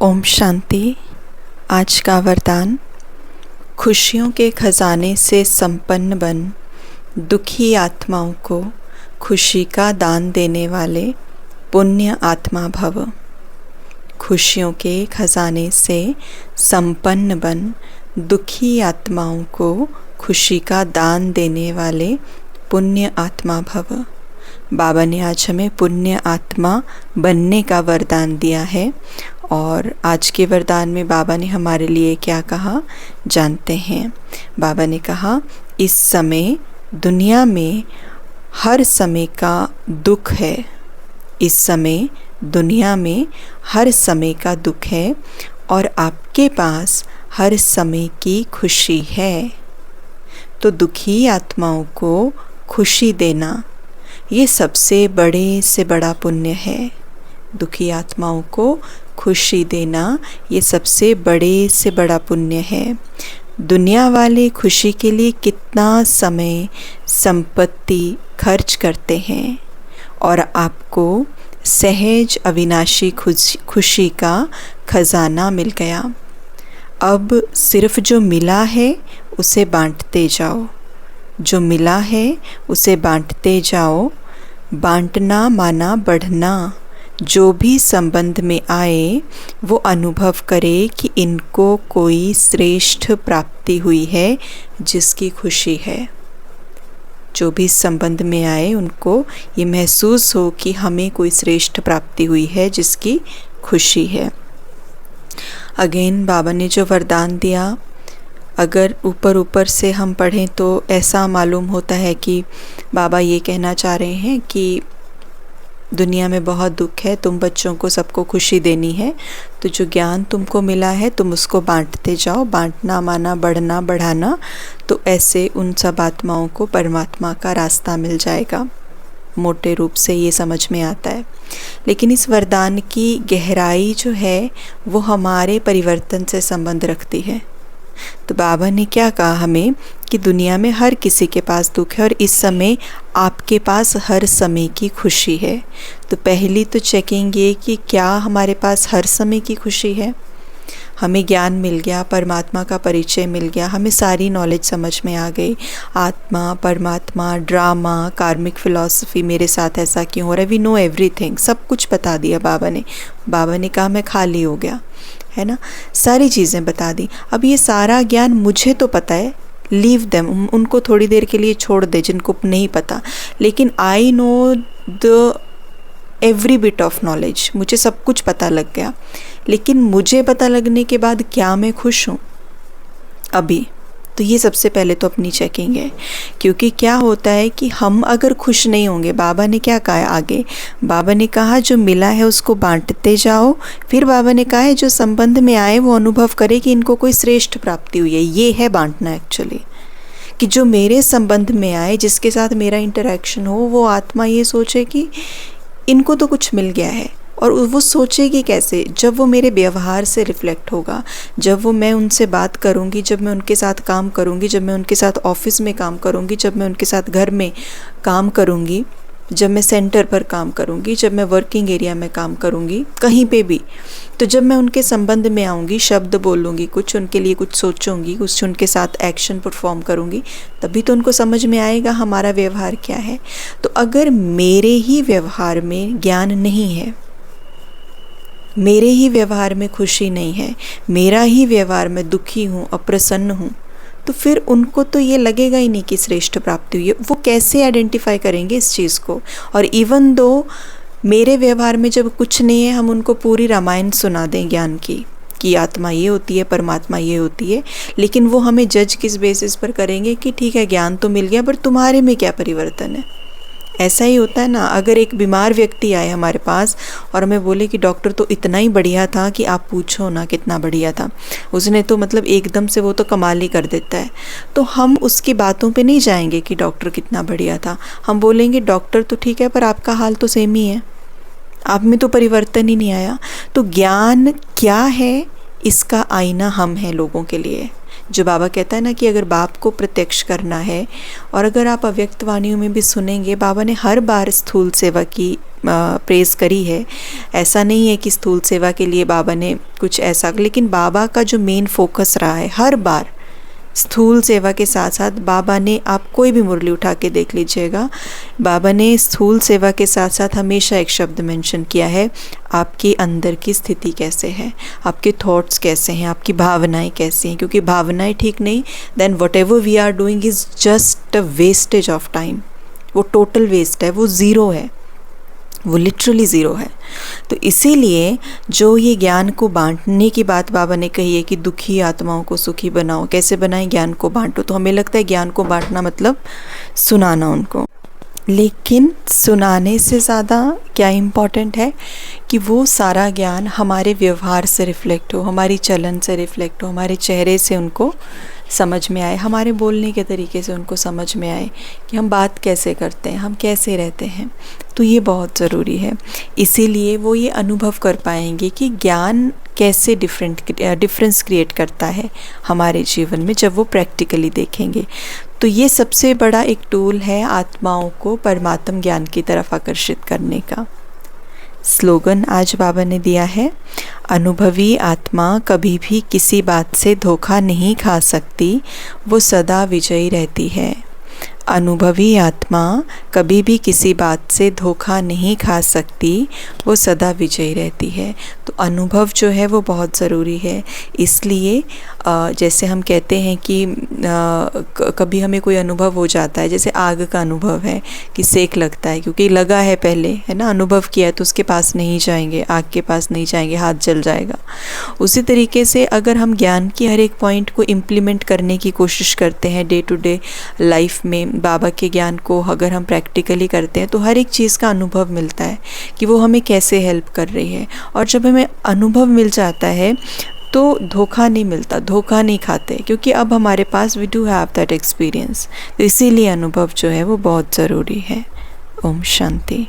ओम शांति। आज का वरदान, खुशियों के खजाने से संपन्न बन, दुखी आत्माओं को खुशी का दान देने वाले पुण्य आत्मा भव। खुशियों के खजाने से संपन्न बन, दुखी आत्माओं को खुशी का दान देने वाले पुण्य आत्मा भव। बाबा ने आज हमें पुण्य आत्मा बनने का वरदान दिया है और आज के वरदान में बाबा ने हमारे लिए क्या कहा जानते हैं। बाबा ने कहा, इस समय दुनिया में हर समय का दुख है। इस समय दुनिया में हर समय का दुख है और आपके पास हर समय की खुशी है। तो दुखी आत्माओं को खुशी देना ये सबसे बड़े से बड़ा पुण्य है। दुखी आत्माओं को खुशी देना ये सबसे बड़े से बड़ा पुण्य है। दुनिया वाले खुशी के लिए कितना समय संपत्ति खर्च करते हैं और आपको सहज अविनाशी खुशी का खजाना मिल गया। अब सिर्फ जो मिला है उसे बांटते जाओ। जो मिला है उसे बांटते जाओ। बांटना माना बढ़ना। जो भी संबंध में आए वो अनुभव करे कि इनको कोई श्रेष्ठ प्राप्ति हुई है जिसकी खुशी है। जो भी संबंध में आए उनको ये महसूस हो कि हमें कोई श्रेष्ठ प्राप्ति हुई है जिसकी खुशी है। अगेन बाबा ने जो वरदान दिया, अगर ऊपर से हम पढ़ें तो ऐसा मालूम होता है कि बाबा ये कहना चाह रहे हैं कि दुनिया में बहुत दुख है, तुम बच्चों को सबको खुशी देनी है, तो जो ज्ञान तुमको मिला है तुम उसको बांटते जाओ। बांटना माना बढ़ना बढ़ाना। तो ऐसे उन सब आत्माओं को परमात्मा का रास्ता मिल जाएगा। मोटे रूप से ये समझ में आता है, लेकिन इस वरदान की गहराई जो है वो हमारे परिवर्तन से संबंध रखती है। तो बाबा ने क्या कहा हमें कि दुनिया में हर किसी के पास दुख है और इस समय आपके पास हर समय की खुशी है। तो पहली तो चेकिंग ये कि क्या हमारे पास हर समय की खुशी है। हमें ज्ञान मिल गया, परमात्मा का परिचय मिल गया, हमें सारी नॉलेज समझ में आ गई। आत्मा, परमात्मा, ड्रामा, कार्मिक फिलॉसफी, मेरे साथ ऐसा क्यों हो रहा है, वी नो एवरीथिंग, सब कुछ बता दिया बाबा ने। बाबा ने कहा मैं खाली हो गया, है ना, सारी चीज़ें बता दी। अब ये सारा ज्ञान मुझे तो पता है, लीव देम, उनको थोड़ी देर के लिए छोड़ दे जिनको नहीं पता। लेकिन I know the every bit of knowledge, मुझे सब कुछ पता लग गया। लेकिन मुझे पता लगने के बाद क्या मैं खुश हूँ अभी? तो ये सबसे पहले तो अपनी चेकिंग है। क्योंकि क्या होता है कि हम अगर खुश नहीं होंगे, बाबा ने क्या कहा है आगे, बाबा ने कहा जो मिला है उसको बांटते जाओ। फिर बाबा ने कहा है जो संबंध में आए वो अनुभव करे कि इनको कोई श्रेष्ठ प्राप्ति हुई है। ये है बांटना एक्चुअली, कि जो मेरे संबंध में आए, जिसके साथ मेरा इंटरेक्शन हो, वो आत्मा ये सोचे कि इनको तो कुछ मिल गया है। और वो सोचेगी कैसे? जब वो मेरे व्यवहार से रिफ्लेक्ट होगा, जब वो मैं उनसे बात करूँगी, जब मैं उनके साथ काम करूँगी, जब मैं उनके साथ ऑफिस में काम करूँगी, जब मैं उनके साथ घर में काम करूँगी, जब मैं सेंटर पर काम करूँगी, जब मैं वर्किंग एरिया में काम करूँगी, कहीं पे भी, तो जब मैं उनके संबंध में आऊँगी, शब्द बोलूँगी, कुछ उनके लिए कुछ सोचूँगी, कुछ उनके साथ एक्शन परफॉर्म करूँगी, तभी तो उनको समझ में आएगा हमारा व्यवहार क्या है। तो अगर मेरे ही व्यवहार में ज्ञान नहीं है, मेरे ही व्यवहार में खुशी नहीं है, मेरा ही व्यवहार में दुखी हूँ, अप्रसन्न हूँ, तो फिर उनको तो ये लगेगा ही नहीं कि श्रेष्ठ प्राप्ति हुई है। वो कैसे आइडेंटिफाई करेंगे इस चीज़ को? और इवन दो मेरे व्यवहार में जब कुछ नहीं है, हम उनको पूरी रामायण सुना दें ज्ञान की कि आत्मा ये होती है, परमात्मा ये होती है, लेकिन वो हमें जज किस बेसिस पर करेंगे कि ठीक है ज्ञान तो मिल गया पर तुम्हारे में क्या परिवर्तन है। ऐसा ही होता है ना। अगर एक बीमार व्यक्ति आए हमारे पास और हमें बोले कि डॉक्टर तो इतना ही बढ़िया था कि आप पूछो ना कितना बढ़िया था, उसने तो मतलब एकदम से वो तो कमाल ही कर देता है, तो हम उसकी बातों पे नहीं जाएंगे कि डॉक्टर कितना बढ़िया था। हम बोलेंगे डॉक्टर तो ठीक है पर आपका हाल तो सेम ही है, आप में तो परिवर्तन ही नहीं आया। तो ज्ञान क्या है, इसका आईना हम हैं लोगों के लिए। जो बाबा कहता है ना कि अगर बाप को प्रत्यक्ष करना है, और अगर आप अव्यक्त वाणियों में भी सुनेंगे, बाबा ने हर बार स्थूल सेवा की प्रेज़ करी है। ऐसा नहीं है कि स्थूल सेवा के लिए बाबा ने कुछ ऐसा, लेकिन बाबा का जो मेन फोकस रहा है हर बार स्थूल सेवा के साथ साथ, बाबा ने, आप कोई भी मुरली उठा के देख लीजिएगा, बाबा ने स्थूल सेवा के साथ साथ हमेशा एक शब्द मेंशन किया है, आपके अंदर की स्थिति कैसे है, आपके थॉट्स कैसे हैं, आपकी भावनाएं कैसी हैं। क्योंकि भावनाएं ठीक नहीं, then whatever we are doing is just a wastage of time. वो टोटल वेस्ट है, वो ज़ीरो है, वो लिटरली ज़ीरो है। तो इसीलिए जो ये ज्ञान को बांटने की बात बाबा ने कही है कि दुखी आत्माओं को सुखी बनाओ, कैसे बनाएं, ज्ञान को बांटो। तो हमें लगता है ज्ञान को बांटना मतलब सुनाना उनको, लेकिन सुनाने से ज़्यादा क्या इम्पॉर्टेंट है कि वो सारा ज्ञान हमारे व्यवहार से रिफ़्लेक्ट हो, हमारी चलन से रिफ़्लेक्ट हो, हमारे चेहरे से उनको समझ में आए, हमारे बोलने के तरीके से उनको समझ में आए कि हम बात कैसे करते हैं, हम कैसे रहते हैं। तो ये बहुत ज़रूरी है। इसीलिए वो ये अनुभव कर पाएंगे कि ज्ञान कैसे डिफरेंस क्रिएट करता है हमारे जीवन में, जब वो प्रैक्टिकली देखेंगे। तो ये सबसे बड़ा एक टूल है आत्माओं को परमात्म ज्ञान की तरफ आकर्षित करने का। स्लोगन आज बाबा ने दिया है, अनुभवी आत्मा कभी भी किसी बात से धोखा नहीं खा सकती, वो सदा विजयी रहती है। अनुभवी आत्मा कभी भी किसी बात से धोखा नहीं खा सकती, वो सदा विजयी रहती है। तो अनुभव जो है वो बहुत ज़रूरी है। इसलिए जैसे हम कहते हैं कि कभी हमें कोई अनुभव हो जाता है, जैसे आग का अनुभव है कि सेक लगता है, क्योंकि लगा है पहले, है ना, अनुभव किया है, तो उसके पास नहीं जाएंगे, आग के पास नहीं जाएंगे, हाथ जल जाएगा। उसी तरीके से अगर हम ज्ञान की हर एक पॉइंट को इम्प्लीमेंट करने की कोशिश करते हैं डे टू डे लाइफ में, बाबा के ज्ञान को अगर हम प्रैक्टिकली करते हैं, तो हर एक चीज़ का अनुभव मिलता है कि वो हमें कैसे हेल्प कर रही है। और जब हमें अनुभव मिल जाता है तो धोखा नहीं मिलता, धोखा नहीं खाते, क्योंकि अब हमारे पास we do have that experience. तो इसीलिए अनुभव जो है वो बहुत ज़रूरी है। ओम शांति।